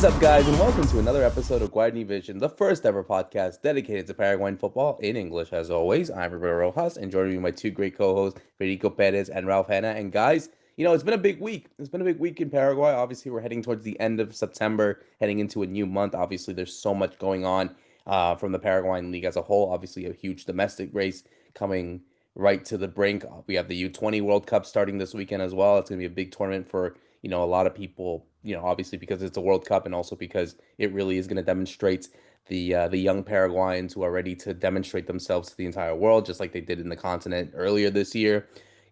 is up, guys, and welcome to another episode of Guarani Vision, the first ever podcast dedicated to Paraguayan football in English. As always, I'm Roberto Rojas, and joining me my two great co-hosts, Fede Perez and Ralph Hannah. And guys, it's been a big week. It's been a big week in Paraguay. Obviously, we're heading towards the end of September, heading into a new month. Obviously, there's so much going on from the Paraguayan League as a whole. Obviously, a huge domestic race coming right to the brink. We have the U20 World Cup starting this weekend as well. It's going to be a big tournament for a lot of people, obviously because it's a World Cup and also because it really is going to demonstrate the young Paraguayans who are ready to demonstrate themselves to the entire world, just like they did in the continent earlier this year.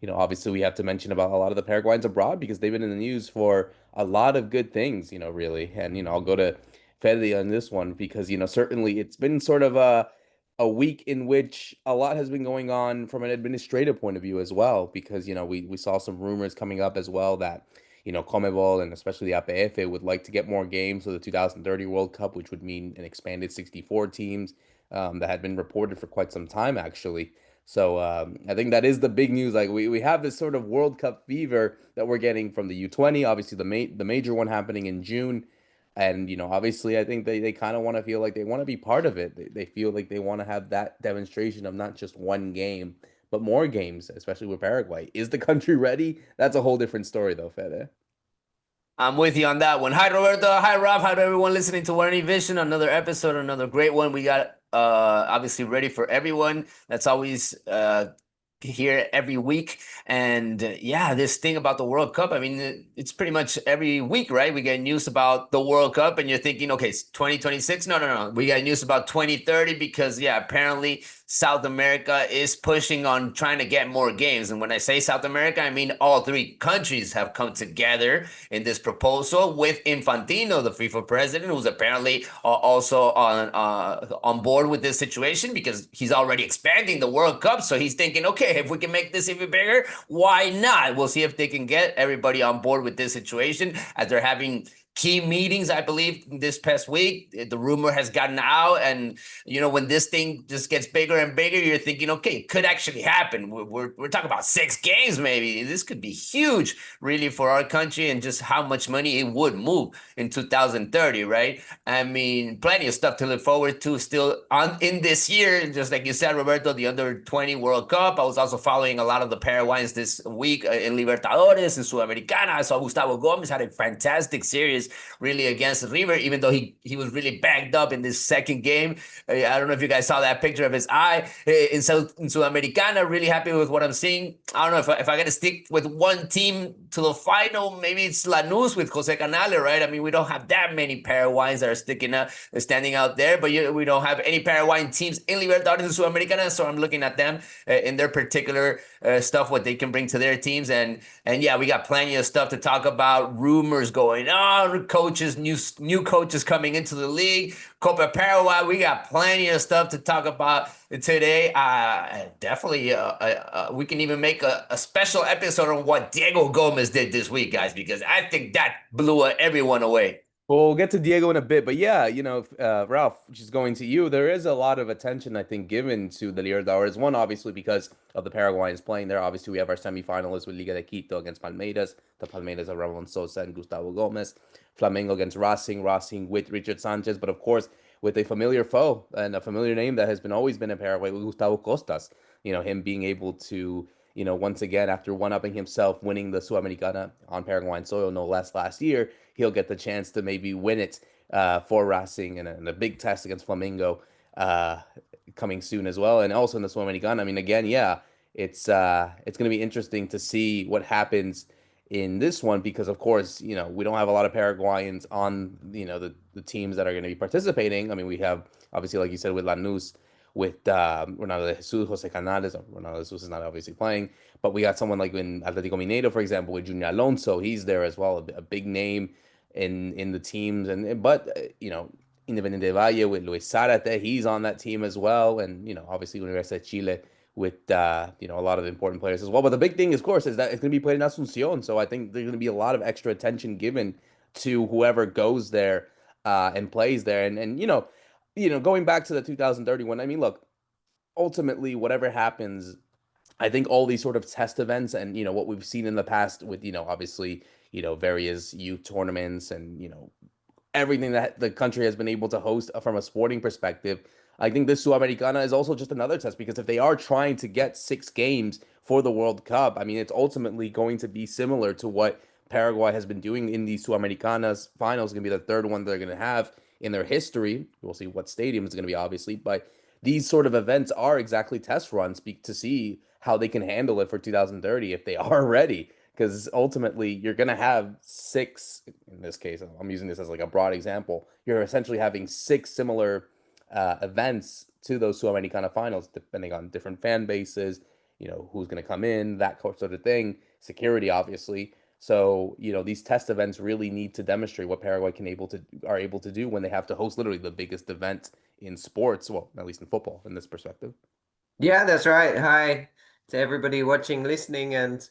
Obviously we have to mention about a lot of the Paraguayans abroad because they've been in the news for a lot of good things, really. And, I'll go to Fede on this one because, certainly it's been sort of a week in which a lot has been going on from an administrative point of view as well, because, we saw some rumors coming up as well that CONMEBOL and especially the APF would like to get more games for the 2030 World Cup, which would mean an expanded 64 teams that had been reported for quite some time, actually. So I think that is the big news. Like we have this sort of World Cup fever that we're getting from the U20, obviously the major one happening in June. And, obviously I think they kind of want to feel like they want to be part of it. They feel like they want to have that demonstration of not just one game, but more games, especially with Paraguay. Is the country ready? That's a whole different story, though, Fede. I'm with you on that one. Hi, Roberto. Hi, Rob. Hi to everyone listening to Guarani Vision. Another episode, another great one. We got obviously ready for everyone. That's always here every week. And yeah, this thing about the World Cup, I mean, it's pretty much every week, right? We get news about the World Cup and you're thinking, okay, it's 2026. No. We got news about 2030 because, yeah, apparently South America is pushing on trying to get more games. And when I say South America, I mean all three countries have come together in this proposal with Infantino, the FIFA president, who's apparently also on board with this situation because he's already expanding the World Cup. So he's thinking, okay, if we can make this even bigger, why not? We'll see if they can get everybody on board with this situation as they're having key meetings, I believe, this past week. The rumor has gotten out, and when this thing just gets bigger and bigger, you're thinking, okay, it could actually happen. We're talking about 6 games, maybe. This could be huge, really, for our country and just how much money it would move in 2030, right? I mean, plenty of stuff to look forward to still on in this year. Just like you said, Roberto, the Under-20 World Cup. I was also following a lot of the Paraguayans this week in Libertadores and Sudamericana. I saw Gustavo Gomez had a fantastic series really against River, even though he was really banged up in this second game. I don't know if you guys saw that picture of his eye in Sudamericana. Really happy with what I'm seeing. I don't know if I got to stick with one team to the final. Maybe it's Lanús with Jose Canale, right? I mean, we don't have that many Paraguayans that are standing out there, but we don't have any Paraguayan teams in Libertadores and Sudamericana, so I'm looking at them in their particular stuff, what they can bring to their teams, and yeah, we got plenty of stuff to talk about. Rumors going on, coaches, new coaches coming into the league, Copa Paraguay. We got plenty of stuff to talk about today. Definitely, we can even make a special episode on what Diego Gomez did this week, guys, because I think that blew everyone away. Well, we'll get to Diego in a bit, but yeah, Ralph, just going to you, there is a lot of attention, I think, given to the Libertadores. One, obviously, because of the Paraguayans playing there. Obviously, we have our semifinalists with Liga de Quito against Palmeiras. The Palmeiras are Ramon Sosa and Gustavo Gomez. Flamengo against Racing with Richard Sanchez, but of course, with a familiar foe and a familiar name that has been always been in Paraguay, with Gustavo Costas. Him being able to, once again, after one-upping himself, winning the Sudamericana on Paraguayan soil, no less last year, he'll get the chance to maybe win it for Racing and a big test against Flamengo coming soon as well. And also in the Sudamericana, I mean, again, yeah, it's going to be interesting to see what happens in this one because, of course, we don't have a lot of Paraguayans on, the teams that are going to be participating. I mean, we have, obviously, like you said, with Lanús, with Ronaldo de Jesus, Jose Canales. Ronaldo de Jesus is not obviously playing, but we got someone like in Atletico Mineiro, for example, with Junior Alonso. He's there as well, a big name in the teams. But Independiente Valle with Luis Zarate, he's on that team as well. And obviously Universidad de Chile with a lot of important players as well. But the big thing, of course, is that it's going to be played in Asunción. So I think there's going to be a lot of extra attention given to whoever goes there and plays there. And going back to the 2031, I mean, look, ultimately, whatever happens, I think all these sort of test events and, what we've seen in the past with, obviously, various youth tournaments and, everything that the country has been able to host from a sporting perspective. I think this Sudamericana is also just another test because if they are trying to get 6 games for the World Cup, I mean, it's ultimately going to be similar to what Paraguay has been doing in the Sudamericanas finals. It's going to be the third one they're going to have in their history. We'll see what stadium it's going to be, obviously, but these sort of events are exactly test runs to see how they can handle it for 2030 if they are ready. Because ultimately, you're going to have 6, in this case, I'm using this as like a broad example. You're essentially having 6 similar events to those Sudamericana finals, depending on different fan bases, who's going to come in, that sort of thing, security, obviously. So, these test events really need to demonstrate what Paraguay are able to do when they have to host literally the biggest event in sports, well, at least in football, in this perspective. Yeah, that's right. Hi to everybody watching, listening, and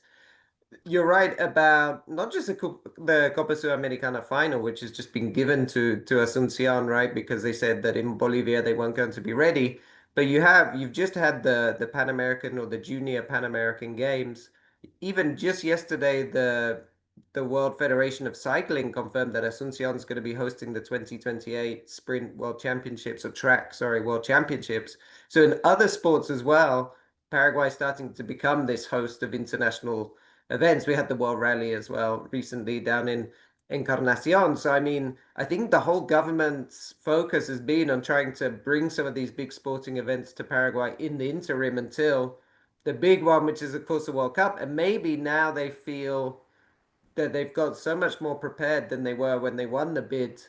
you're right about not just the Copa Sudamericana final, which has just been given to Asuncion, right? Because they said that in Bolivia they weren't going to be ready. But you've just had the Pan American or the Junior Pan American Games. Even just yesterday, the World Federation of Cycling confirmed that Asuncion is going to be hosting the 2028 Sprint World Championships or track, sorry, World Championships. So in other sports as well, Paraguay is starting to become this host of international events. We had the World Rally as well recently down in Encarnacion. So, I mean, I think the whole government's focus has been on trying to bring some of these big sporting events to Paraguay in the interim until the big one, which is, of course, the World Cup. And maybe now they feel that they've got so much more prepared than they were when they won the bid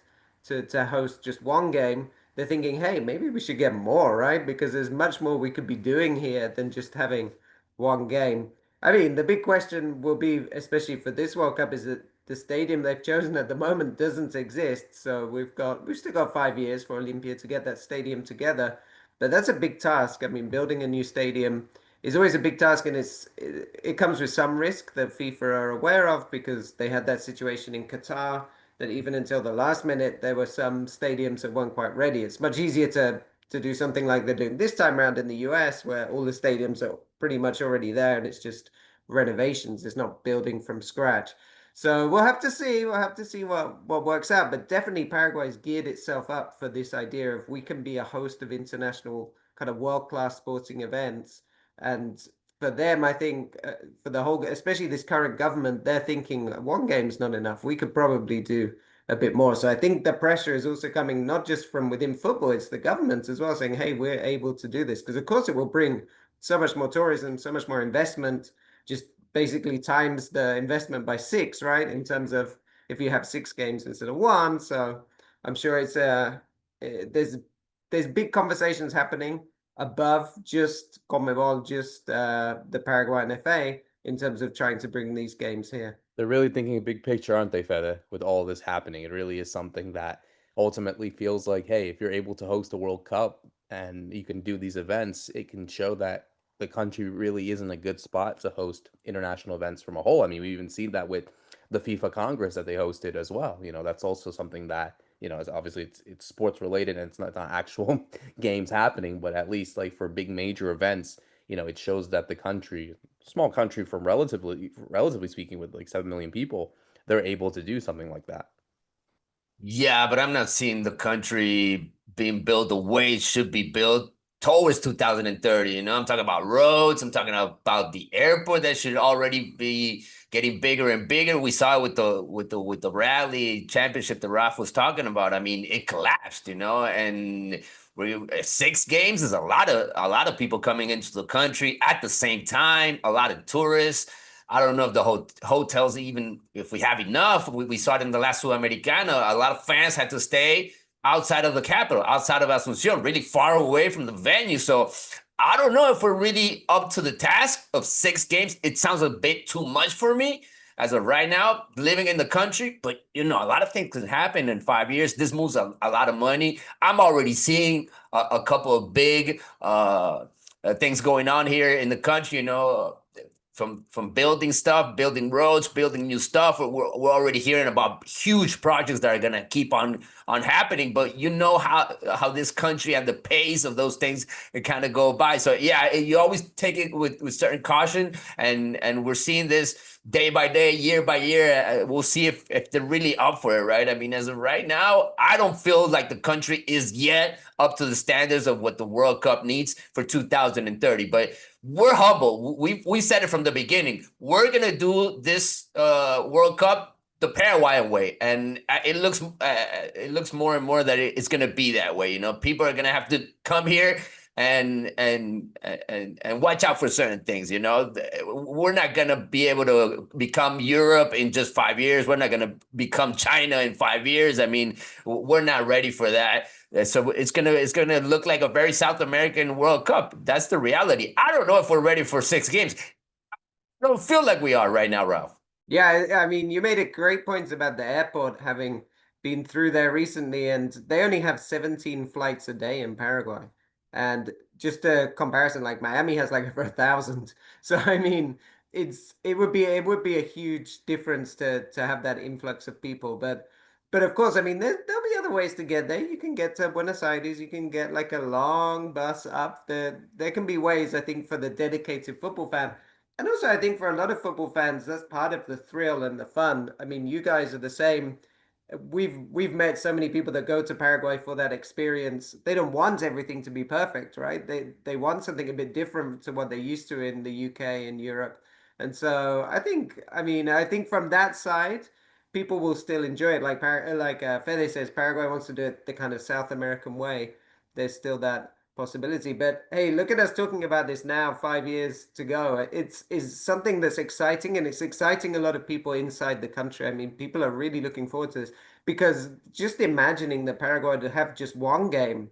to host just one game. They're thinking, hey, maybe we should get more, right? Because there's much more we could be doing here than just having one game. I mean, the big question will be, especially for this World Cup, is that the stadium they've chosen at the moment doesn't exist. So we've still got 5 years for Olimpia to get that stadium together. But that's a big task. I mean, building a new stadium is always a big task, and it comes with some risk that FIFA are aware of because they had that situation in Qatar that even until the last minute there were some stadiums that weren't quite ready. It's much easier to do something like they're doing this time around in the US, where all the stadiums are pretty much already there and it's just renovations. It's not building from scratch. So we'll have to see. We'll have to see what works out. But definitely Paraguay's geared itself up for this idea of we can be a host of international kind of world-class sporting events. And for them, I think for the whole, especially this current government, they're thinking one game's not enough. We could probably do a bit more. So I think the pressure is also coming not just from within football, it's the government as well saying, hey, we're able to do this. Because of course it will bring so much more tourism, so much more investment, just basically times the investment by 6, right? In terms of if you have 6 games instead of one. So I'm sure there's big conversations happening above just CONMEBOL, just the Paraguayan FA in terms of trying to bring these games here. They're really thinking a big picture, aren't they, Fede? With all this happening, it really is something that ultimately feels like, hey, if you're able to host a World Cup and you can do these events, it can show that the country really is in a good spot to host international events from a whole. I mean, we even seen that with the FIFA Congress that they hosted as well. That's also something that, is obviously it's sports related and it's not actual games happening, but at least like for big major events, it shows that the country, small country from relatively speaking, with like 7 million people, they're able to do something like that. Yeah, but I'm not seeing the country being built the way it should be built towards 2030. I'm talking about roads. I'm talking about the airport that should already be getting bigger and bigger. We saw it with the rally championship that Raf was talking about. I mean, it collapsed, and 6 games is a lot of people coming into the country at the same time, a lot of tourists. I don't know if the hotels, even if we have enough. We saw it in the last Sudamericana. A lot of fans had to stay outside of the capital, outside of Asuncion, really far away from the venue. So I don't know if we're really up to the task of 6 games. It sounds a bit too much for me as of right now, living in the country. But, a lot of things can happen in 5 years. This moves a lot of money. I'm already seeing a couple of big things going on here in the country, from building stuff, building roads, building new stuff. We're already hearing about huge projects that are gonna keep on on happening, but you know how this country and the pace of those things kind of go by. So yeah, you always take it with certain caution, and we're seeing this day by day, year by year. We'll see if they're really up for it, right? I mean, as of right now, I don't feel like the country is yet up to the standards of what the World Cup needs for 2030. But we're humble. We said it from the beginning. We're gonna do this World Cup the Paraguayan way, and it looks more and more that it's gonna be that way. You know, people are gonna have to come here and watch out for certain things. You know, we're not gonna be able to become Europe in just 5 years. We're not gonna become China in 5 years. I mean, we're not ready for that. So it's gonna look like a very South American World Cup. That's the reality. I don't know if we're ready for 6 games. I don't feel like we are right now, Ralph. Yeah, I mean, you made a great point about the airport having been through there recently, and they only have 17 flights a day in Paraguay. And just a comparison, like Miami has like over 1,000. So I mean, it would be a huge difference to have that influx of people. But of course, I mean, there'll be other ways to get there. You can get to Buenos Aires, you can get like a long bus up there can be ways, I think, for the dedicated football fan. And also, I think for a lot of football fans, that's part of the thrill and the fun. I mean, you guys are the same. We've met so many people that go to Paraguay for that experience. They don't want everything to be perfect, right? They want something a bit different to what they're used to in the UK and Europe. And so I think from that side, people will still enjoy it. Like Fede says, Paraguay wants to do it the kind of South American way. There's still that possibility. But hey, look at us talking about this now, 5 years to go. It's something that's exciting, and it's exciting a lot of people inside the country. I mean, people are really looking forward to this because just imagining that Paraguay to have just one game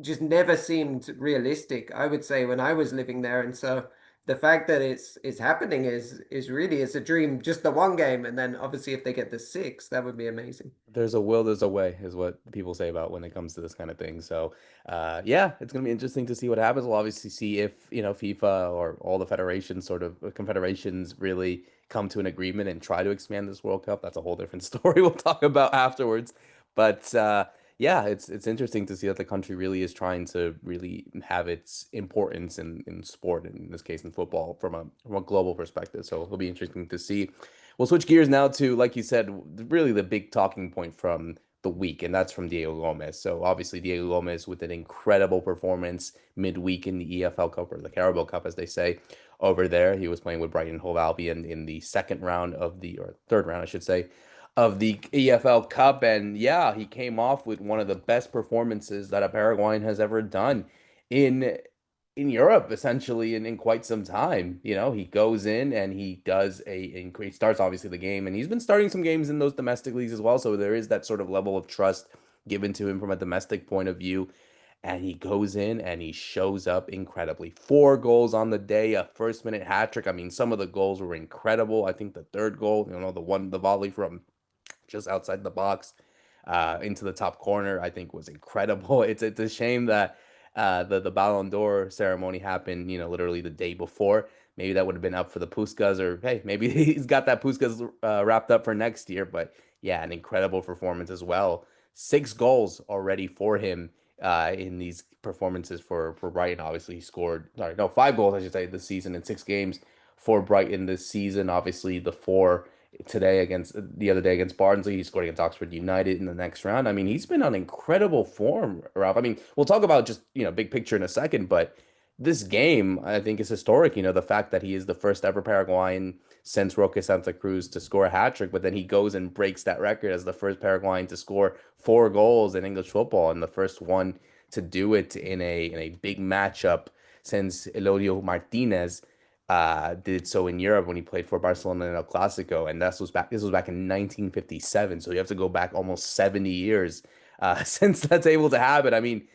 just never seemed realistic, I would say, when I was living there. And so the fact that it's happening is really it's a dream, just the one game, and then obviously if they get the six, that would be amazing. There's a will, there's a way, is what people say about when it comes to this kind of thing. So, yeah, it's going to be interesting to see what happens. We'll obviously see if, FIFA or all the federations, sort of confederations, really come to an agreement and try to expand this World Cup. That's a whole different story we'll talk about afterwards. But yeah, it's interesting to see that the country really is trying to really have its importance in sport, in this case in football, from a global perspective. So it'll be interesting to see. We'll switch gears now to, like you said, really the big talking point from the week, and that's from Diego Gomez. So obviously Diego Gomez with an incredible performance midweek in the EFL Cup, or the Carabao Cup, as they say over there. He was playing with Brighton Hove Albion in the second round or third round, I should say, of the EFL Cup. And yeah, he came off with one of the best performances that a Paraguayan has ever done in Europe, essentially, in quite some time. He goes in and he does he starts obviously the game, and he's been starting some games in those domestic leagues as well. So there is that sort of level of trust given to him from a domestic point of view. And he goes in and he shows up incredibly. 4 goals on the day, a first minute hat trick. I mean, some of the goals were incredible. I think the third goal, the volley from just outside the box into the top corner, I think was incredible. It's a shame that the Ballon d'Or ceremony happened, literally the day before. Maybe that would have been up for the Puskas, or hey, maybe he's got that Puskas wrapped up for next year. But yeah, an incredible performance as well. 6 goals already for him in these performances for Brighton. Obviously, he scored, sorry, no, 5 goals, I should say, this season in 6 games for Brighton this season. Obviously, the other day against Barnsley. He scored against Oxford United in the next round. I mean, he's been on incredible form, Ralph. I mean, we'll talk about just, big picture in a second, but this game, I think, is historic. The fact that he is the first ever Paraguayan since Roque Santa Cruz to score a hat trick, but then he goes and breaks that record as the first Paraguayan to score 4 goals in English football, and the first one to do it in a big matchup since Elodio Martinez did so in Europe when he played for Barcelona in El Clasico, and this was back in 1957. So you have to go back almost 70 years since that's able to happen. I mean,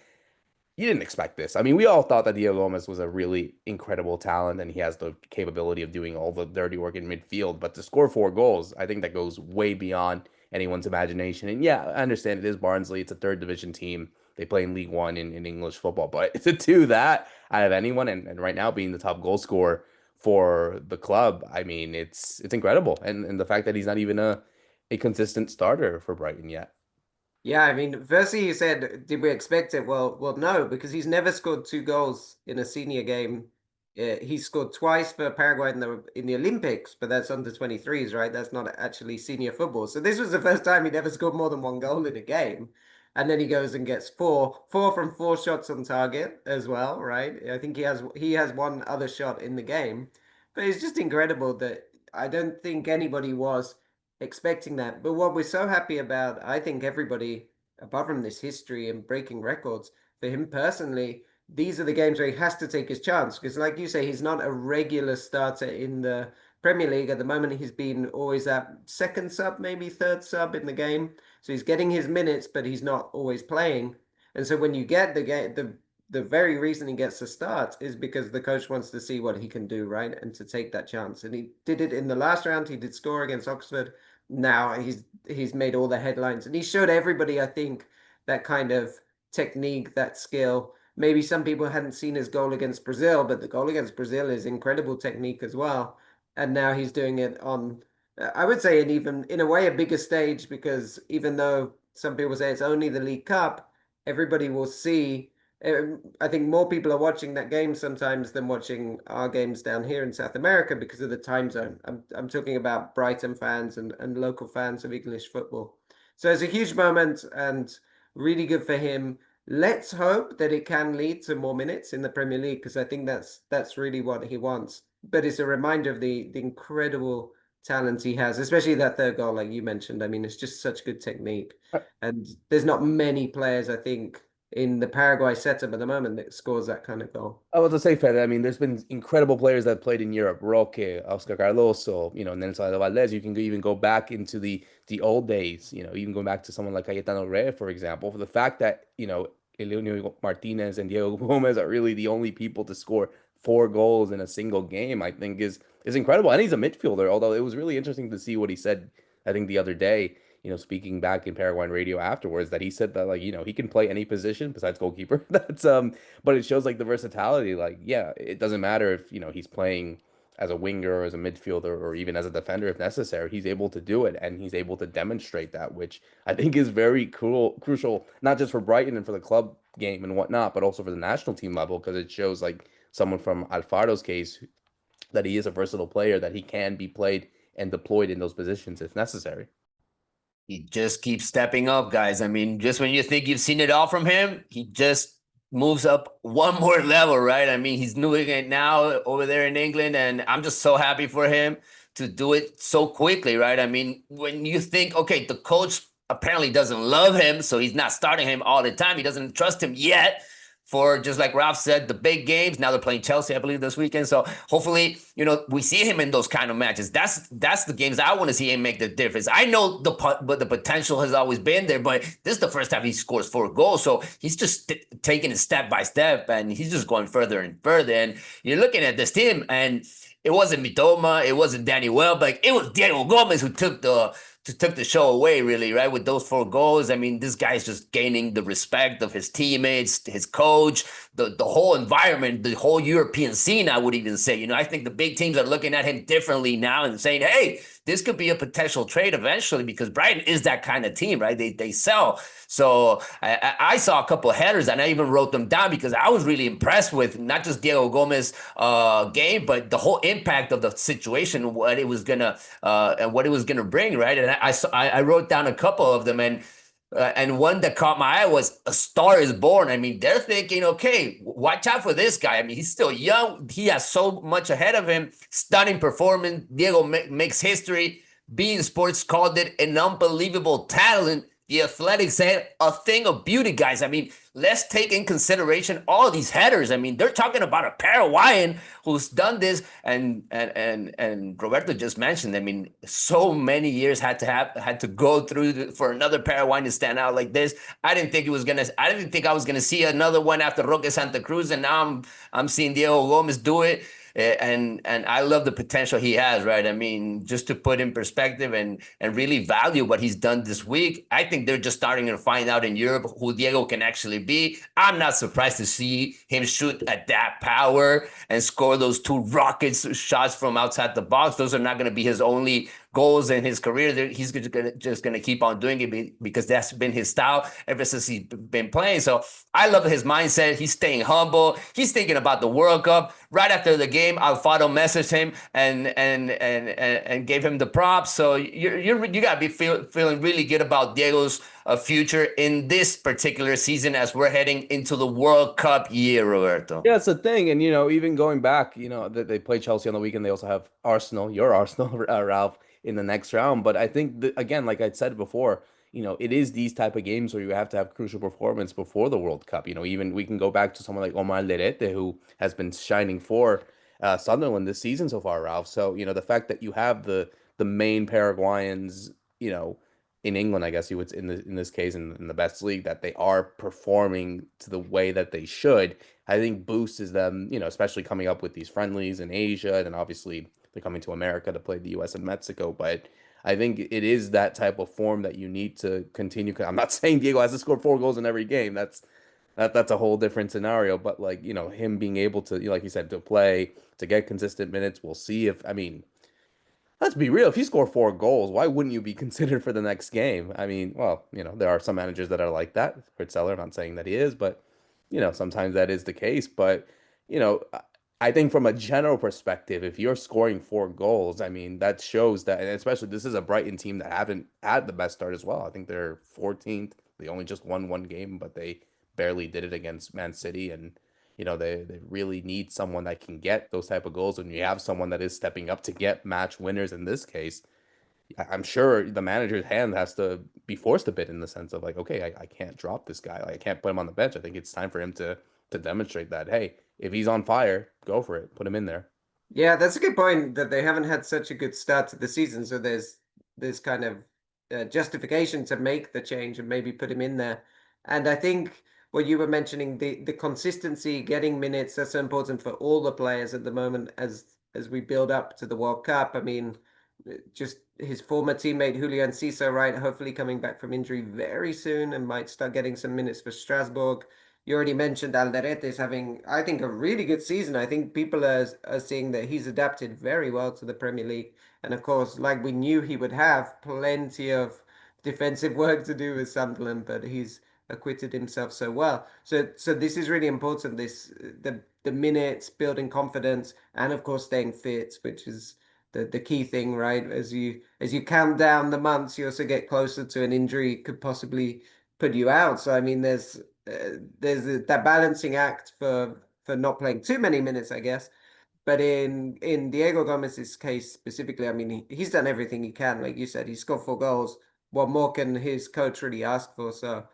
you didn't expect this. I mean, we all thought that Diego Gomez was a really incredible talent and he has the capability of doing all the dirty work in midfield. But to score 4 goals, I think that goes way beyond anyone's imagination. And yeah, I understand it is Barnsley. It's a third division team. They play in League One in English football. But to do that out of anyone, and right now being the top goal scorer for the club, I mean, it's incredible. And the fact that he's not even a consistent starter for Brighton yet. Yeah, I mean, firstly you said, did we expect it? Well, no, because he's never scored 2 goals in a senior game. He scored twice for Paraguay in the Olympics, but that's under 23s, right? That's not actually senior football. So this was the first time he never scored more than 1 goal in a game. And then he goes and gets four from 4 shots on target as well, right? I think he has one other shot in the game. But it's just incredible that I don't think anybody was expecting that. But what we're so happy about, I think everybody, apart from this history and breaking records, for him personally, these are the games where he has to take his chance. Because, like you say, he's not a regular starter in the Premier League. At the moment, he's been always that second sub, maybe third sub in the game. So he's getting his minutes, but he's not always playing. And so when you get the game, the very reason he gets the start is because the coach wants to see what he can do, right? And to take that chance. And he did it in the last round. He did score against Oxford. Now he's made all the headlines, and he showed everybody, I think, that kind of technique, that skill. Maybe some people hadn't seen his goal against Brazil, but the goal against Brazil is incredible technique as well. And now he's doing it on, I would say, an even in a way a bigger stage, because even though some people say it's only the League Cup, everybody will see. I think more people are watching that game sometimes than watching our games down here in South America because of the time zone. I'm talking about Brighton fans and local fans of English football. So it's a huge moment and really good for him. Let's hope that it can lead to more minutes in the Premier League, because I think that's really what he wants. But it's a reminder of the incredible talent he has, especially that third goal, like you mentioned. I mean, it's just such good technique. And there's not many players, I think, in the Paraguay setup at the moment that scores that kind of goal. I was to say, Fede, I mean, there's been incredible players that played in Europe. Roque, Oscar Cardoso, Nelson Valdez. You can even go back into the old days, even going back to someone like Cayetano Reyes, for example, for the fact that, Elimination Martinez and Diego Gomez are really the only people to score 4 goals in a single game, I think is incredible. And he's a midfielder, although it was really interesting to see what he said, I think, the other day, speaking back in Paraguayan radio afterwards, that he said that, like, he can play any position besides goalkeeper. That's but it shows like the versatility. Like, yeah, it doesn't matter if he's playing as a winger or as a midfielder or even as a defender if necessary. He's able to do it, and he's able to demonstrate that, which I think is very crucial, not just for Brighton and for the club game and whatnot, but also for the national team level, because it shows like someone from Alfaro's case that he is a versatile player, that he can be played and deployed in those positions if necessary. He just keeps stepping up, guys. I mean, just when you think you've seen it all from him, he just moves up one more level, right? I mean, he's doing it now over there in England, and I'm just so happy for him to do it so quickly, right? I mean, when you think, okay, the coach apparently doesn't love him, so he's not starting him all the time. He doesn't trust him yet for, just like Ralph said, the big games. Now they're playing Chelsea, I believe, this weekend. So hopefully, we see him in those kind of matches. That's the games I want to see him make the difference. I know the potential has always been there, but this is the first time he scores 4 goals. So he's just taking it step by step, and he's just going further and further. And you're looking at this team, and it wasn't Mitoma, it wasn't Danny Welbeck, it was Diego Gomez who took the show away, really, right? With those 4 goals. I mean, this guy's just gaining the respect of his teammates, his coach, the whole environment, the whole European scene, I would even say. I think the big teams are looking at him differently now and saying, hey, this could be a potential trade eventually, because Brighton is that kind of team, right? They sell. So I saw a couple of headers, and I even wrote them down because I was really impressed with not just Diego Gomez game, but the whole impact of the situation, what it was gonna bring, right? And I wrote down a couple of them, and one that caught my eye was "A Star Is Born." I mean, they're thinking, okay, watch out for this guy. I mean, he's still young. He has so much ahead of him. Stunning performance. Diego makes history. Bein Sports called it an unbelievable talent. The Athletic said a thing of beauty, guys. I mean, let's take in consideration all these headers. I mean, they're talking about a Paraguayan who's done this, and Roberto just mentioned. I mean, so many years had to go through for another Paraguayan to stand out like this. I didn't think I was gonna see another one after Roque Santa Cruz, and now I'm seeing Diego Gomez do it. And I love the potential he has, right? I mean, just to put in perspective and really value what he's done this week, I think they're just starting to find out in Europe who Diego can actually be. I'm not surprised to see him shoot at that power and score those 2 rockets shots from outside the box. Those are not going to be his only goals in his career. He's just gonna keep on doing it because that's been his style ever since he's been playing. So I love his mindset. He's staying humble. He's thinking about the World Cup. Right after the game, Alfaro messaged him and gave him the props. So you gotta be feeling really good about Diego's future in this particular season as we're heading into the World Cup year, Roberto. Yeah, it's the thing, and even going back, that they play Chelsea on the weekend. They also have Arsenal, your Arsenal, Ralph, in the next round. But I think that, again, like I said before, it is these type of games where you have to have crucial performance before the World Cup. Even we can go back to someone like Omar Lerete, who has been shining for Sunderland this season so far, Ralph. So the fact that you have the main Paraguayans, you know. In England, I guess you would in this case in the best league that they are performing to the way that they should. I think boosts them, especially coming up with these friendlies in Asia, and then obviously they're coming to America to play the U.S. and Mexico. But I think it is that type of form that you need to continue. I'm not saying Diego has to score 4 goals in every game. That's a whole different scenario. But like him being able to, like you said, to play, to get consistent minutes. We'll see if let's be real. If you score 4 goals, why wouldn't you be considered for the next game? I mean, well, there are some managers that are like that. Hertzler, I'm not saying that he is, but sometimes that is the case. But you know, I I think from a general perspective, if you're scoring 4 goals, I mean, that shows that, and especially this is a Brighton team that haven't had the best start as well. I think they're 14th. They only just won 1 game, but they barely did it against Man City, and they really need someone that can get those type of goals. When you have someone that is stepping up to get match winners in this case, I'm sure the manager's hand has to be forced a bit in the sense of like, okay, I can't drop this guy. Like, I can't put him on the bench. I think it's time for him to demonstrate that, hey, if he's on fire, go for it. Put him in there. Yeah, that's a good point that they haven't had such a good start to the season. So there's kind of justification to make the change and maybe put him in there. And I think what you were mentioning, the consistency, getting minutes, that's so important for all the players at the moment as we build up to the World Cup. I mean, just his former teammate Julian Cisa, right? Hopefully coming back from injury very soon and might start getting some minutes for Strasbourg. You already mentioned Alderete is having, I think, a really good season. I think people are seeing that he's adapted very well to the Premier League. And of course, like we knew he would have plenty of defensive work to do with Sunderland, but he's acquitted himself so well. So this is really important. The minutes, building confidence, and of course staying fit, which is the key thing, right? As you count down the months, you also get closer to an injury could possibly put you out. So I mean, there's that balancing act for not playing too many minutes, I guess. But in Diego Gomez's case specifically, I mean, he's done everything he can. Like you said, he scored 4 goals. What more can his coach really ask for? So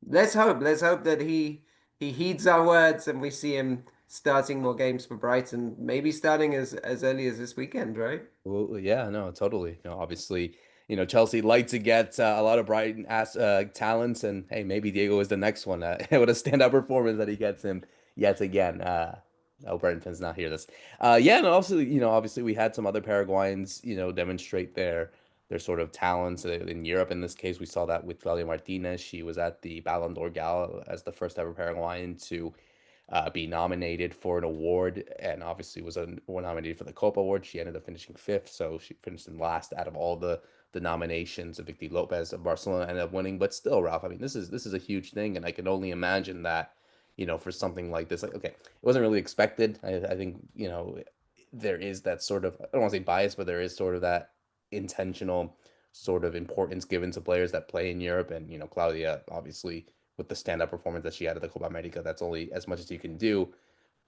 let's hope that he heeds our words and we see him starting more games for Brighton, maybe starting as early as this weekend, right? Well, yeah, no, totally. Obviously, Chelsea like to get a lot of Brighton talents, and hey, maybe Diego is the next one. What a standout performance that he gets him yet again. Oh, Brighton fans not hear this. Yeah, no, obviously we had some other Paraguayans, demonstrate their sort of talents in Europe. In this case, we saw that with Claudia Martinez. She was at the Ballon d'Or Gala as the first ever Paraguayan to be nominated for an award, and obviously was nominated for the Copa Award. She ended up finishing fifth, so she finished in last out of all the nominations. Vicky Lopez of Barcelona ended up winning, but still, Ralph, I mean, this is a huge thing, and I can only imagine that, for something like this, like, okay, it wasn't really expected. I think, there is that sort of, I don't want to say bias, but there is sort of that intentional sort of importance given to players that play in Europe, and Claudia obviously with the stand-up performance that she had at the Copa America, that's only as much as you can do.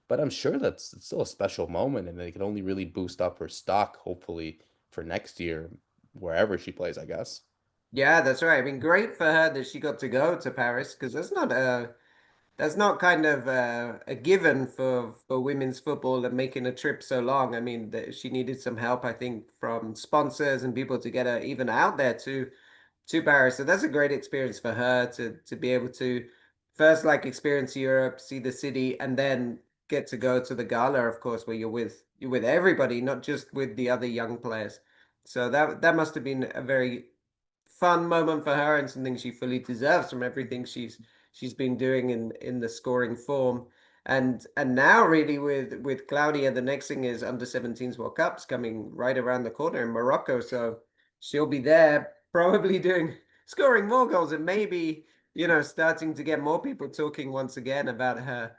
But I'm sure that's it's still a special moment, and it can only really boost up her stock, hopefully, for next year, wherever she plays, I guess. Yeah, that's right. I mean, great for her that she got to go to Paris because that's not kind of a given for women's football and making a trip so long. I mean, she needed some help, I think, from sponsors and people to get her even out there to Paris. So that's a great experience for her to be able to first like experience Europe, see the city, and then get to go to the gala, of course, where you're with everybody, not just with the other young players. So that must have been a very fun moment for her and something she fully deserves from everything she's been doing in the scoring form. And now really with Claudia, the next thing is under 17s World Cup's coming right around the corner in Morocco. So she'll be there probably scoring more goals and maybe, starting to get more people talking once again about her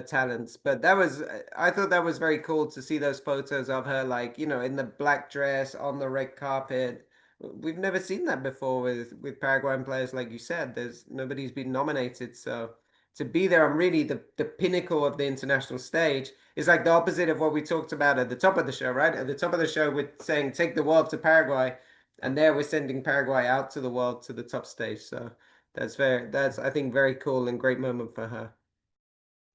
talents. But I thought that was very cool to see those photos of her, like, in the black dress on the red carpet. We've never seen that before with Paraguayan players, like you said. Nobody's been nominated, so to be there on really the pinnacle of the international stage is like the opposite of what we talked about at the top of the show, right? At the top of the show, we're saying take the world to Paraguay, and there we're sending Paraguay out to the world to the top stage. So that's I think very cool and great moment for her.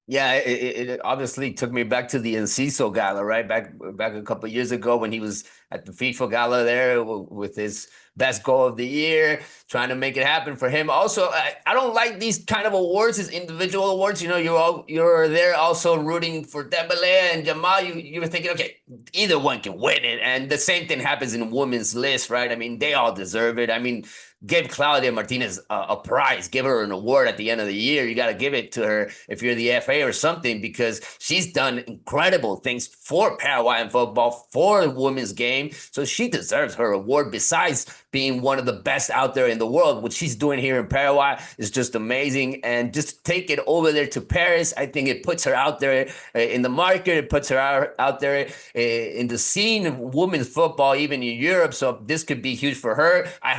Yeah, it obviously took me back to the Enciso Gala, right? Back a couple of years ago when he was at the FIFA Gala there with his best goal of the year, trying to make it happen for him. Also, I don't like these kind of awards, these individual awards. You're there also rooting for Dembele and Jamal. You're thinking, okay, either one can win it, and the same thing happens in women's list, right? I mean, they all deserve it. I mean, give Claudia Martinez a prize, give her an award at the end of the year. You got to give it to her if you're the FA or something, because she's done incredible things for Paraguayan football, for the women's game. So she deserves her award. Besides being one of the best out there in the world, what she's doing here in Paraguay is just amazing. And just take it over there to Paris, I think it puts her out there in the market. It puts her out there in the scene of women's football, even in Europe. So this could be huge for her. I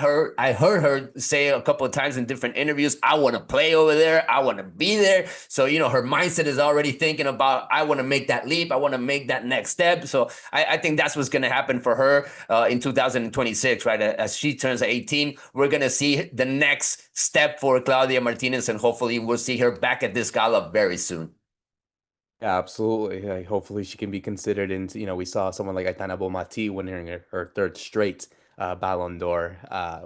heard her say a couple of times in different interviews, I want to play over there. I want to be there. So, her mindset is already thinking about, I want to make that leap. I want to make that next step. So I think that's what's going to happen for her in 2026, right? As she turns 18, we're going to see the next step for Claudia Martinez, and hopefully we'll see her back at this gala very soon. Yeah, absolutely. Like, hopefully she can be considered into, we saw someone like Aitana Bonmatí winning her third straight Ballon d'Or.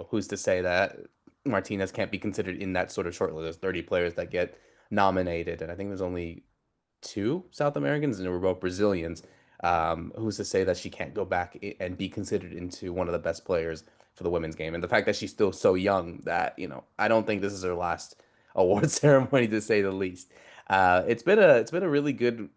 Who's to say that Martinez can't be considered in that sort of short list? There's 30 players that get nominated, and I think there's only two South Americans, and they were both Brazilians. Who's to say that she can't go back and be considered into one of the best players for the women's game? And the fact that she's still so young that, I don't think this is her last award ceremony, to say the least. It's been a really good,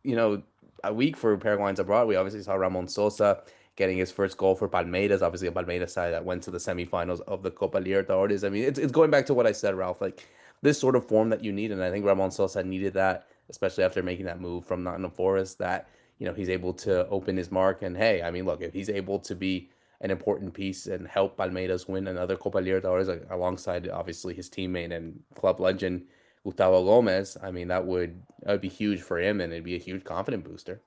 a week for Paraguayans abroad. We obviously saw Ramon Sosa getting his first goal for Palmeiras, obviously a Palmeiras side that went to the semifinals of the Copa Libertadores. I mean, it's going back to what I said, Ralph, like this sort of form that you need, and I think Ramon Sosa needed that, especially after making that move from Nottingham Forest, that, he's able to open his mark. And hey, I mean, look, if he's able to be an important piece and help Palmeiras win another Copa Libertadores, alongside obviously his teammate and club legend Gustavo Gomez, I mean, that would be huge for him, and it'd be a huge confident booster.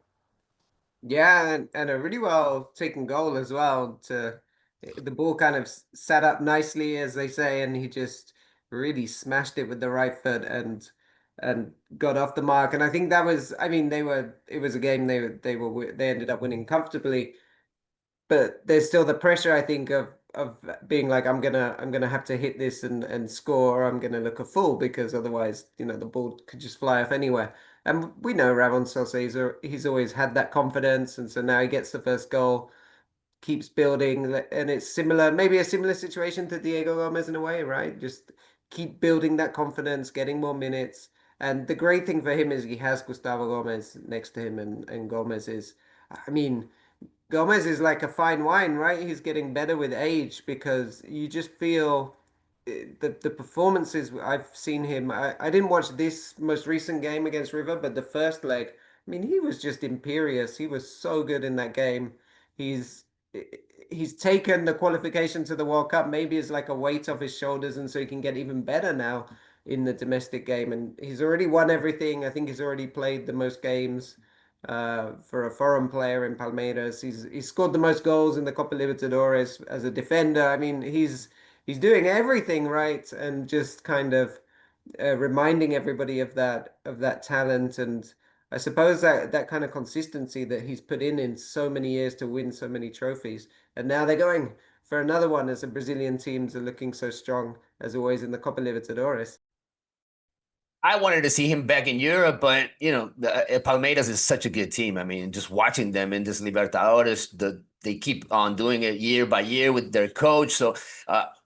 Yeah, and a really well taken goal as well. The ball kind of sat up nicely, as they say, and he just really smashed it with the right foot and got off the mark. And I think that was, I mean, it was a game they ended up winning comfortably, but there's still the pressure, I think, of being like, I'm gonna have to hit this and score, or I'm gonna look a fool, because otherwise, the ball could just fly off anywhere. And we know Ramon Sosa, he's always had that confidence, and so now he gets the first goal, keeps building, and it's similar, maybe a similar situation to Diego Gomez in a way, right? Just keep building that confidence, getting more minutes. And the great thing for him is he has Gustavo Gomez next to him, and Gomez is, I mean, Gomez is like a fine wine, right? He's getting better with age, because you just feel the performances I've seen him. I didn't watch this most recent game against River, but the first leg, I mean, he was just imperious. He was so good in that game. He's he's taken the qualification to the World Cup. Maybe it's like a weight off his shoulders, and so he can get even better now in the domestic game. And he's already won everything. I think he's already played the most games for a foreign player in Palmeiras. He's scored the most goals in the Copa Libertadores as a defender. I mean, he's doing everything right, and just kind of reminding everybody of that talent. And I suppose that kind of consistency that he's put in so many years to win so many trophies. And now they're going for another one, as the Brazilian teams are looking so strong as always in the Copa Libertadores. I wanted to see him back in Europe, but Palmeiras is such a good team. I mean, just watching them in this Libertadores, they keep on doing it year by year with their coach. So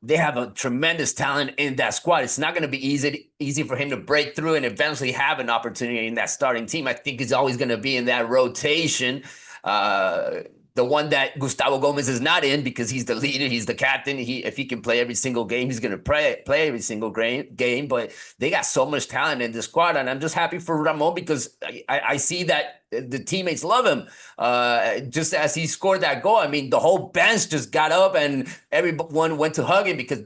they have a tremendous talent in that squad. It's not going to be easy for him to break through and eventually have an opportunity in that starting team. I think he's always going to be in that rotation. the one that Gustavo Gomez is not in because he's the leader, he's the captain. If he can play every single game, he's gonna play every single game. But they got so much talent in the squad, and I'm just happy for Ramon because I see that the teammates love him. Just as he scored that goal, I mean, the whole bench just got up and everyone went to hug him because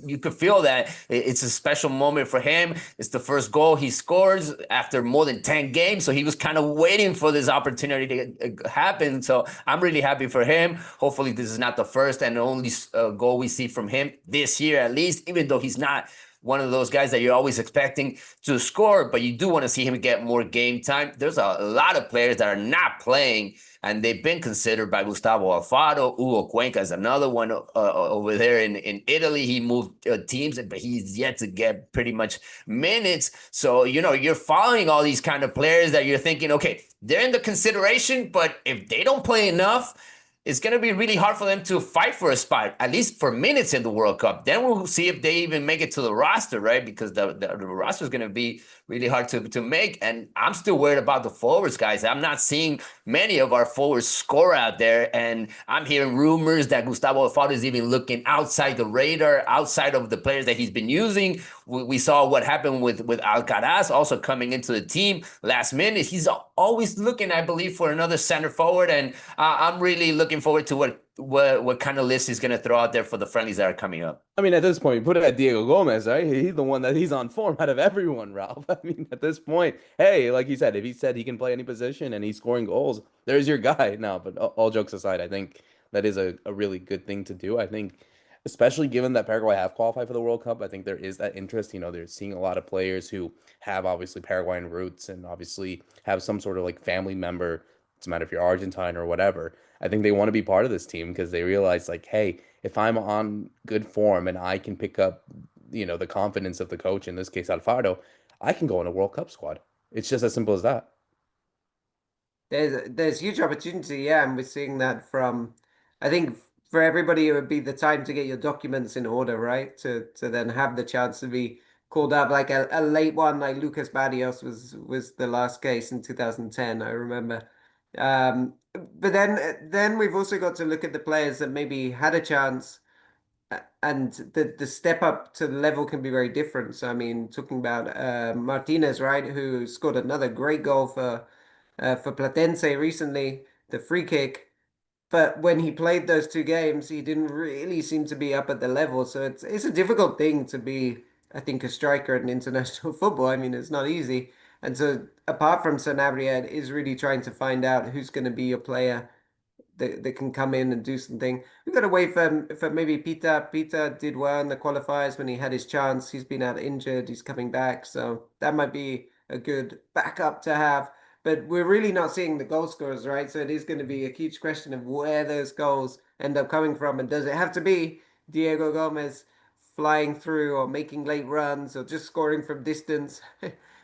you could feel that it's a special moment for him. It's the first goal he scores after more than 10 games, so he was kind of waiting for this opportunity to happen. So I'm really happy for him. Hopefully, this is not the first and only goal we see from him this year, at least, even though he's not one of those guys that you're always expecting to score, but you do want to see him get more game time. There's a lot of players that are not playing, and they've been considered by Gustavo Alfaro. Hugo Cuenca is another one over there in Italy. He moved teams, but he's yet to get pretty much minutes. So, you're following all these kind of players that you're thinking, okay, they're in the consideration, but if they don't play enough, it's going to be really hard for them to fight for a spot, at least for minutes in the World Cup. Then we'll see if they even make it to the roster, right? Because the roster is going to be really hard to make. And I'm still worried about the forwards, guys. I'm not seeing many of our forwards score out there. And I'm hearing rumors that Gustavo Alfaro is even looking outside the radar, outside of the players that he's been using. We saw what happened with Alcaraz also coming into the team last minute. He's always looking, I believe, for another center forward. And I'm really looking forward to what kind of list he's going to throw out there for the friendlies that are coming up. I mean, at this point, you put it at Diego Gomez, right? He's the one that he's on form out of everyone, Ralph. I mean, at this point, hey, like you said, if he said he can play any position and he's scoring goals, there's your guy. No, but all jokes aside, I think that is a really good thing to do. I think, especially given that Paraguay have qualified for the World Cup, I think there is that interest. They're seeing a lot of players who have obviously Paraguayan roots and obviously have some sort of like family member. It's no matter if you're Argentine or whatever. I think they want to be part of this team because they realize like, hey, if I'm on good form and I can pick up, the confidence of the coach, in this case Alfaro, I can go in a World Cup squad. It's just as simple as that. There's huge opportunity, yeah, and we're seeing that from, I think for everybody it would be the time to get your documents in order, right? To then have the chance to be called up, like a late one, like Lucas Barrios was the last case in 2010, I remember. But then we've also got to look at the players that maybe had a chance, and the step up to the level can be very different. So I mean, talking about Martinez, right, who scored another great goal for Platense recently, the free kick. But when he played those two games, he didn't really seem to be up at the level. So it's a difficult thing to be, I think, a striker in international football. I mean, it's not easy. And so apart from Sanabria, is really trying to find out who's going to be your player that can come in and do something. We've got to wait for maybe Pita. Pita did well in the qualifiers when he had his chance. He's been out injured. He's coming back, so that might be a good backup to have. But we're really not seeing the goal scorers, right? So it is going to be a huge question of where those goals end up coming from, and does it have to be Diego Gomez flying through or making late runs or just scoring from distance?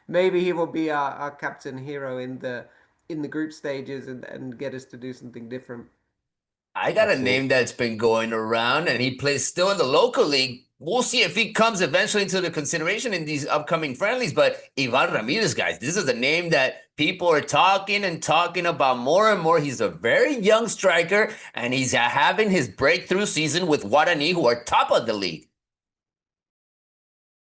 Maybe he will be our captain hero in the group stages and get us to do something different. I got a Absolutely. name that's been going around, and he plays still in the local league. We'll see if he comes eventually into the consideration in these upcoming friendlies. But Ivan Ramirez, guys, this is a name that people are talking and talking about more and more. He's a very young striker, and he's having his breakthrough season with Guarani, who are top of the league.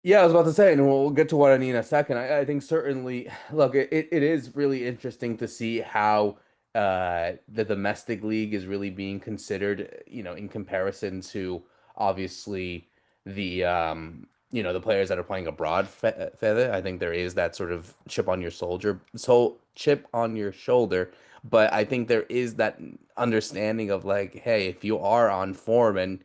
Yeah, I was about to say, and we'll get to what I need in a second. I think certainly, look, it is really interesting to see how the domestic league is really being considered, in comparison to obviously the players that are playing abroad, Fede. I think there is that sort of chip on your shoulder, but I think there is that understanding of like, hey, if you are on form and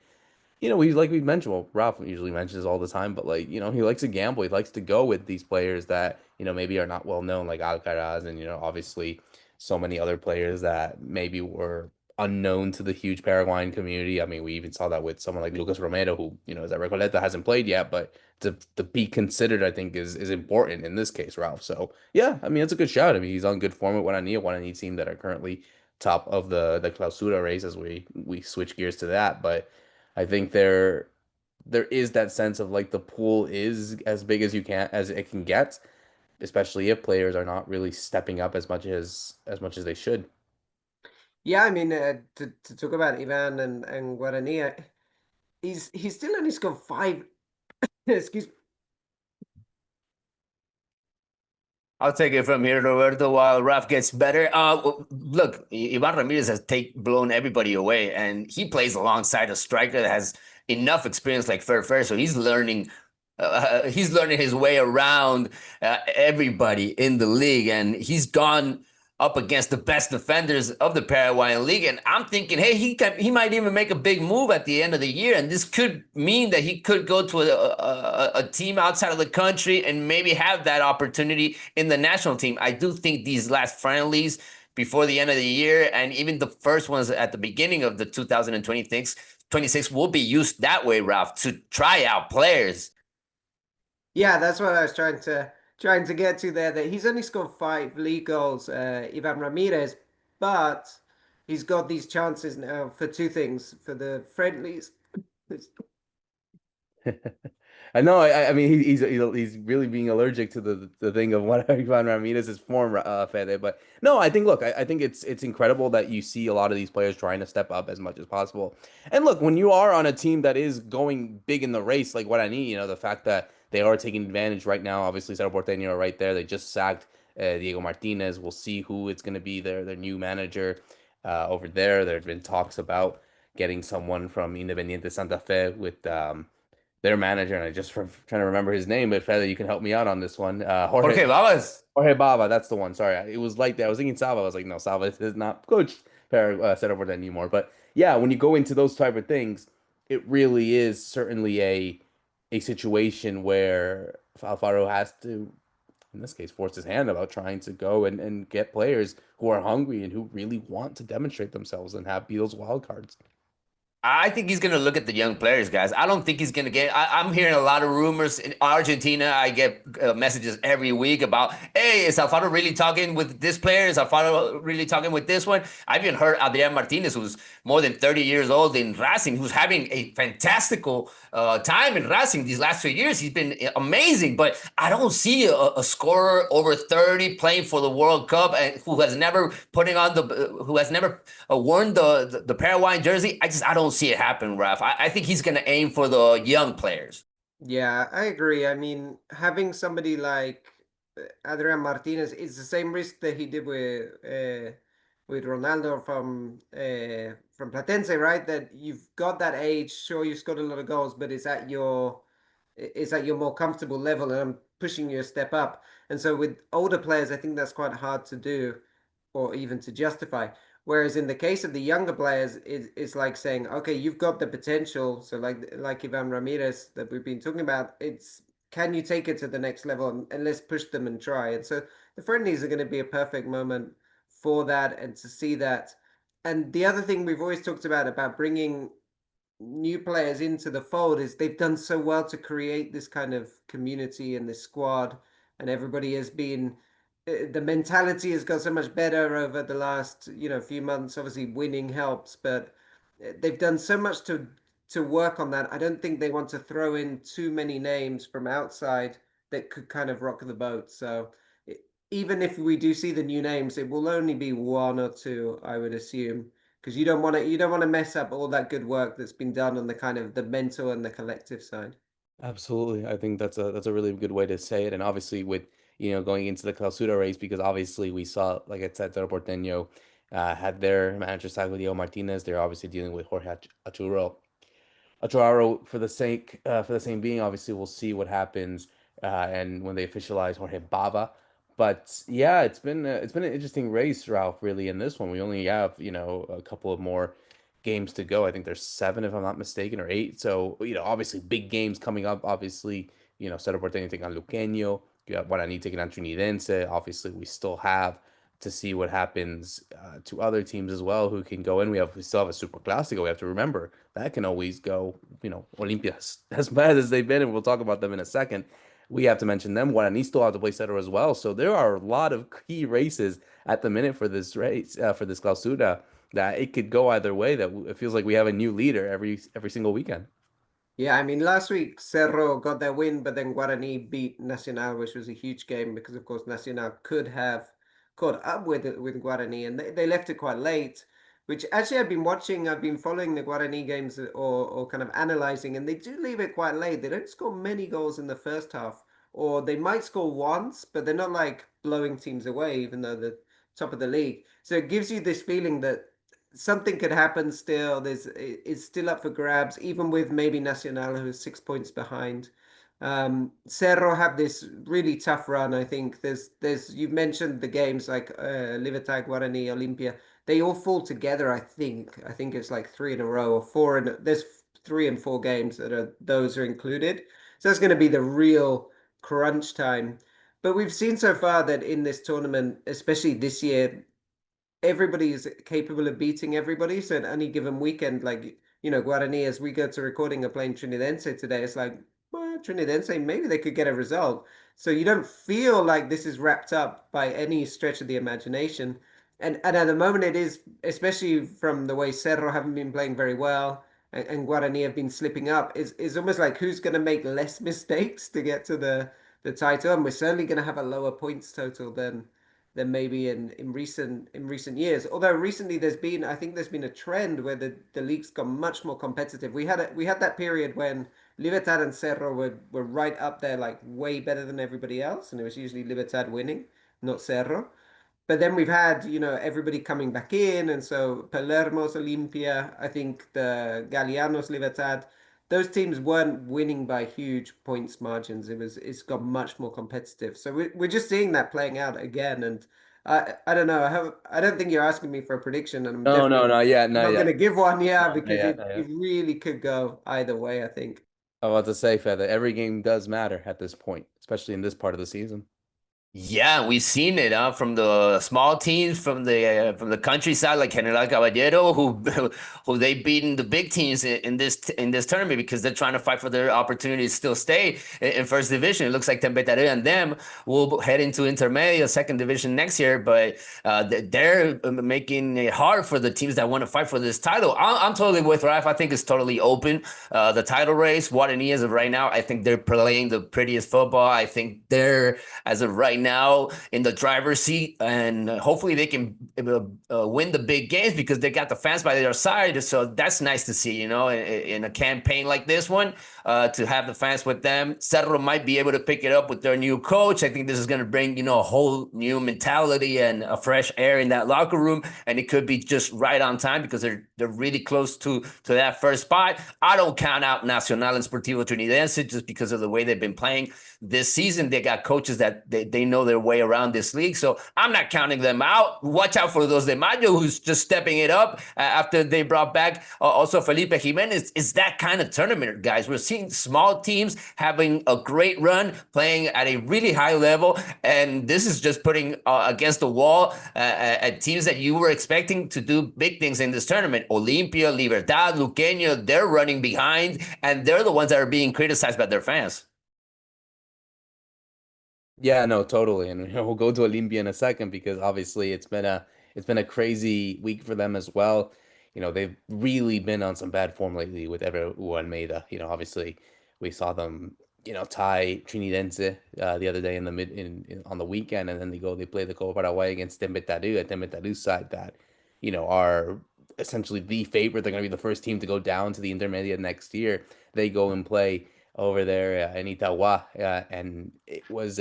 we like we mentioned, well, Ralph usually mentions all the time, but like, he likes to gamble. He likes to go with these players that, maybe are not well known, like Alcaraz, and obviously so many other players that maybe were unknown to the huge Paraguayan community. I mean, we even saw that with someone like Lucas Romero, who, is at Recoleta, hasn't played yet, but to be considered, I think is important in this case, Ralph. So yeah, I mean, it's a good shout. I mean, he's on good form with Guarani team that are currently top of the Clausura race as we switch gears to that, but. I think there is that sense of like the pool is as big as it can get, especially if players are not really stepping up as much as they should. Yeah, I mean, to talk about Ivan and Guarani, he's still only scored five. Excuse. I'll take it from here, Roberto, while Raf gets better. Look, Ivan Ramirez has blown everybody away, and he plays alongside a striker that has enough experience like Fer, so he's learning his way around everybody in the league, and he's gone up against the best defenders of the Paraguayan league. And I'm thinking, hey, he might even make a big move at the end of the year, and this could mean that he could go to a team outside of the country and maybe have that opportunity in the national team. I do think these last friendlies before the end of the year, and even the first ones at the beginning of the 2026 will be used that way, Ralph, to try out players. Yeah, that's what I was trying to get to there. That he's only scored five league goals, Ivan Ramirez, but he's got these chances now for two things: for the friendlies. I know. I mean, he's really being allergic to the thing of what Ivan Ramirez's form, Fede. But no, I think look, I think it's incredible that you see a lot of these players trying to step up as much as possible. And look, when you are on a team that is going big in the race, like what I need, the fact that they are taking advantage right now. Obviously, Cerro Porteño are right there. They just sacked Diego Martinez. We'll see who it's going to be their new manager over there. There have been talks about getting someone from Independiente Santa Fe with their manager, and I just trying to remember his name, but Feather, you can help me out on this one. Jorge Babas. Jorge Bava, that's the one. Sorry, it was like that. I was thinking Salva. I was like, no, Salva is not coach set over that anymore. But yeah, when you go into those type of things, it really is certainly a situation where Alfaro has to, in this case, force his hand about trying to go and get players who are hungry and who really want to demonstrate themselves and have be those wild cards. I think he's going to look at the young players, guys. I don't think he's going to get. I'm hearing a lot of rumors in Argentina. I get messages every week about, hey, is Alfaro really talking with this player? Is Alfaro really talking with this one? I've even heard Adrian Martinez, who's more than 30 years old in Racing, who's having a fantastical time in Racing these last 2 years. He's been amazing, but I don't see a scorer over 30 playing for the World Cup and who has never worn the Paraguayan jersey. I don't see it happen, Raf. I think he's going to aim for the young players. Yeah, I agree. I mean, having somebody like Adrian Martinez is the same risk that he did with Ronaldo from Platense, right? That you've got that age, sure you've got a lot of goals, but it's at your more comfortable level, and I'm pushing you a step up. And so with older players, I think that's quite hard to do or even to justify. Whereas in the case of the younger players, it's like saying, okay, you've got the potential. So like Ivan Ramirez that we've been talking about, it's can you take it to the next level and let's push them and try. And so the friendlies are going to be a perfect moment for that and to see that. And the other thing we've always talked about bringing new players into the fold is they've done so well to create this kind of community and this squad, and everybody has been the mentality has got so much better over the last few months. Obviously winning helps, but they've done so much to work on that. I don't think they want to throw in too many names from outside that could kind of rock the boat. So even if we do see the new names, it will only be one or two, I would assume, because you don't want to mess up all that good work that's been done on the kind of the mental and the collective side. Absolutely. I think that's a really good way to say it. And obviously with, going into the Clausura race, because obviously we saw, like I said, Cerro Porteño had their manager Diego Martinez. They're obviously dealing with Jorge Achurro. Achuaro for the same being. Obviously, we'll see what happens and when they officialize Jorge Bava. But yeah, it's been an interesting race, Ralph. Really, in this one, we only have a couple of more games to go. I think there's seven, if I'm not mistaken, or eight. So obviously, big games coming up. Obviously, Cerro Porteño taking on Luqueño. You got Guarani taking on Trinidense. Obviously, we still have to see what happens to other teams as well who can go in. We still have a Super Clásico. We have to remember that can always go. Olimpia, as bad as they've been, and we'll talk about them in a second. We have to mention them. Guarani still have to play Cedro as well. So there are a lot of key races at the minute for this race, for this Clausura, that it could go either way. That it feels like we have a new leader every single weekend. Yeah, I mean, last week Cerro got their win, but then Guarani beat Nacional, which was a huge game because, of course, Nacional could have caught up with Guarani, and they left it quite late. which actually I've been watching. I've been following the Guarani games or kind of analyzing, and they do leave it quite late. They don't score many goals in the first half, or they might score once, but they're not like blowing teams away, even though they're top of the league. So it gives you this feeling that something could happen still. It's still up for grabs, even with maybe Nacional, who's 6 points behind. Cerro have this really tough run. I think there's you mentioned the games like Libertad, Guarani, Olimpia. They all fall together. I think it's like three in a row or four, and there's 3 and 4 games those are included. So that's going to be the real crunch time. But we've seen so far that in this tournament, especially this year, everybody is capable of beating everybody. So at any given weekend, like, Guarani, as we go to recording, are playing Trinidense today. It's like, well, Trinidense, maybe they could get a result. So you don't feel like this is wrapped up by any stretch of the imagination. And at the moment it is, especially from the way Cerro haven't been playing very well and Guarani have been slipping up, is almost like who's going to make less mistakes to get to the title. And we're certainly going to have a lower points total than maybe in recent years. Although recently I think there's been a trend where the league's gone much more competitive. We had that period when Libertad and Cerro were right up there, like way better than everybody else, and it was usually Libertad winning, not Cerro. But then we've had, everybody coming back in, and so Palermo's Olimpia, I think the Galeanos Libertad, those teams weren't winning by huge points margins. It's got much more competitive. So we're just seeing that playing out again. And I don't know. I don't think you're asking me for a prediction, and I'm No, no, definitely not yet, not not going yet. to give one, yeah, No, not because yet, it, not it yet. really could go either way, I think. I'm about to say, Fed, that every game does matter at this point, especially in this part of the season. Yeah, we've seen it from the small teams from the countryside like General Caballero, who they beaten the big teams in this tournament because they're trying to fight for their opportunity to still stay in first division. It looks like Tempetaria and them will head into Intermedia, second division next year, but they're making it hard for the teams that want to fight for this title. I'm totally with Ralph. I think it's totally open. The title race, what it is of right now, I think they're playing the prettiest football. I think they're as of right now in the driver's seat, and hopefully they can win the big games because they got the fans by their side. So that's nice to see, in a campaign like this one, to have the fans with them. Cerro might be able to pick it up with their new coach. I think this is going to bring, a whole new mentality and a fresh air in that locker room, and it could be just right on time because they're really close to that first spot. I don't count out Nacional and Sportivo Trinidense just because of the way they've been playing this season. They got coaches that they know their way around this league, so I'm not counting them out. Watch out for those de Mayo, who's just stepping it up after they brought back also Felipe Jimenez. It's that kind of tournament, guys. We're seeing small teams having a great run, playing at a really high level, and this is just putting against the wall at teams that you were expecting to do big things in this tournament. Olimpia, Libertad, Luqueño, they're running behind, and they're the ones that are being criticized by their fans. Yeah, no, totally. And we'll go to Olimpia in a second because obviously it's been a crazy week for them as well. They've really been on some bad form lately with Ever Almeida. Obviously we saw them, tie Trinidense the other day in the on the weekend, and then they play the Copa Paraguay against Tempetaru, a Tempetaru side that, are essentially the favorite. They're going to be the first team to go down to the Intermediate next year. They go and play over there in Itagua, and it was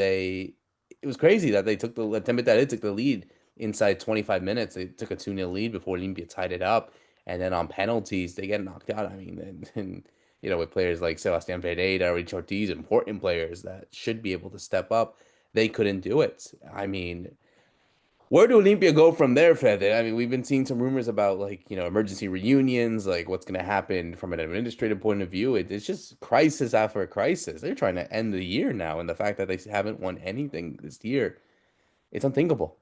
crazy that they took the lead inside 25 minutes. They took a 2-0 lead before Olimpia tied it up, and then on penalties they get knocked out. I mean, and with players like Sebastián Pereira, Rich Ortiz, important players that should be able to step up, they couldn't do it. I mean, where do Olimpia go from there, Fede? I mean, we've been seeing some rumors about emergency reunions, like what's going to happen from an administrative point of view. It's just crisis after crisis. They're trying to end the year now, and the fact that they haven't won anything this year, it's unthinkable.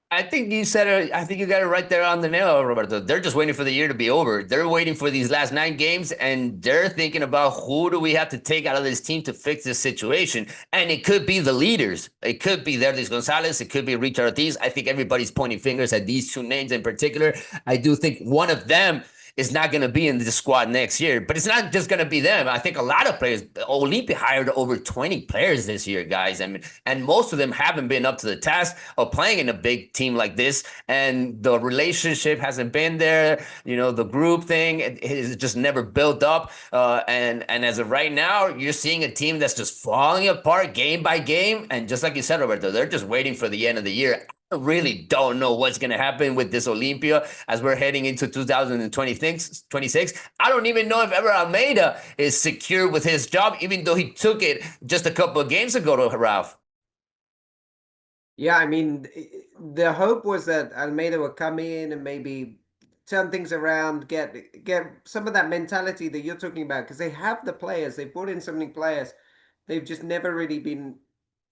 I think you said it. I think you got it right there on the nail, Roberto. They're just waiting for the year to be over. They're waiting for these last 9 games, and they're thinking about who do we have to take out of this team to fix this situation. And it could be the leaders. It could be Derlis Gonzalez. It could be Richard Ortiz. I think everybody's pointing fingers at these two names in particular. I do think one of them is not going to be in the squad next year. But it's not just going to be them. I think a lot of players, Olimpia hired over 20 players this year, guys. I mean, and most of them haven't been up to the task of playing in a big team like this. And the relationship hasn't been there. You know, the group thing it is just never built up. And as of right now, you're seeing a team that's just falling apart game by game. And just like you said, Roberto, they're just waiting for the end of the year. I really don't know what's going to happen with this Olimpia as we're heading into 2026. I don't even know if ever Almeida is secure with his job, even though he took it just a couple of games ago to Ralph. Yeah, I mean, the hope was that Almeida would come in and maybe turn things around, get some of that mentality that you're talking about, because they have the players. They brought in so many players. They've just never really been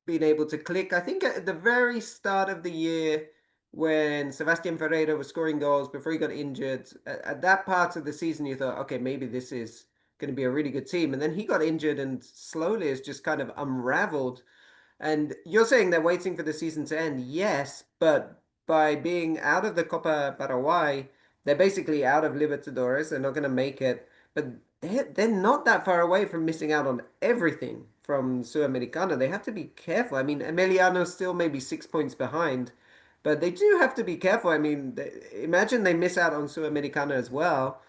able to click. I think at the very start of the year, when Sebastian Ferreira was scoring goals before he got injured, at that part of the season, you thought, okay, maybe this is going to be a really good team. And then he got injured and slowly has just kind of unraveled. And you're saying they're waiting for the season to end. Yes, but by being out of the Copa Paraguay, they're basically out of Libertadores. They're not going to make it. But they're not that far away from missing out on everything from Sudamericana. They have to be careful. I mean, Emiliano's still maybe 6 points behind, but they do have to be careful. I mean, imagine they miss out on Sudamericana as well.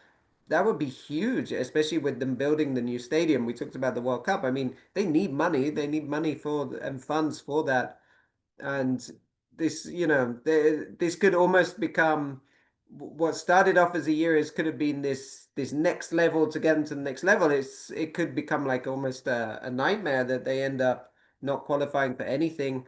That would be huge, especially with them building the new stadium. We talked about the World Cup. I mean, they need money. They need money for and funds for that. And this, this could almost become what started off as a year is could have been this next level to get them to the next level. It could become like almost a nightmare that they end up not qualifying for anything.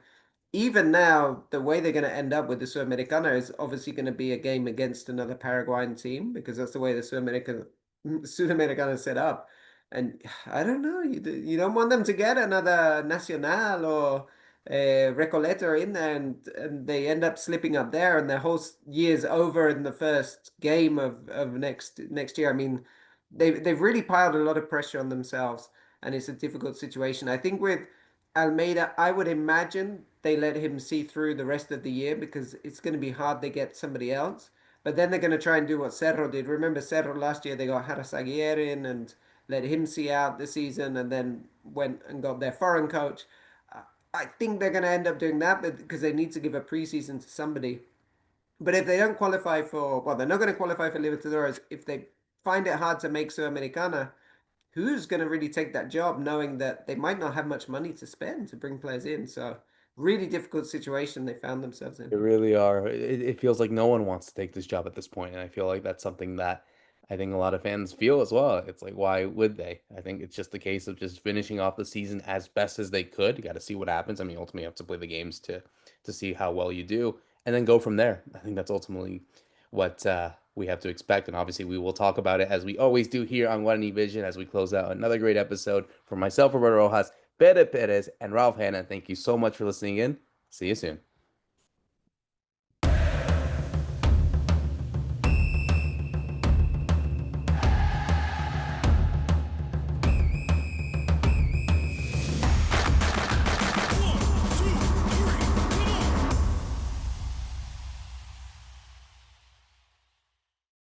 Even now, the way they're going to end up with the Sudamericana is obviously going to be a game against another Paraguayan team because that's the way the Sudamericana is set up. And I don't know, you don't want them to get another Nacional or Recoleta in there, and they end up slipping up there, and their whole year's over in the first game of next year. I mean, they've really piled a lot of pressure on themselves, and it's a difficult situation. I think with Almeida, I would imagine they let him see through the rest of the year because it's going to be hard to get somebody else. But then they're going to try and do what Cerro did. Remember Cerro last year, they got Harasaguer in and let him see out the season and then went and got their foreign coach. I think they're going to end up doing that because they need to give a preseason to somebody. But if they don't qualify for, well, they're not going to qualify for Libertadores. If they find it hard to make Sudamericana, who's going to really take that job knowing that they might not have much money to spend to bring players in? So really difficult situation they found themselves in. They really are. It feels like no one wants to take this job at this point, and I feel like that's something that I think a lot of fans feel as well. It's like, why would they? I think it's just the case of just finishing off the season as best as they could. You got to see what happens. I mean, ultimately, you have to play the games to see how well you do, and then go from there. I think that's ultimately what we have to expect, and obviously, we will talk about it as we always do here on Guarani Vision as we close out another great episode. For myself, Roberto Rojas, Fede Perez, and Ralph Hannah, thank you so much for listening in. See you soon.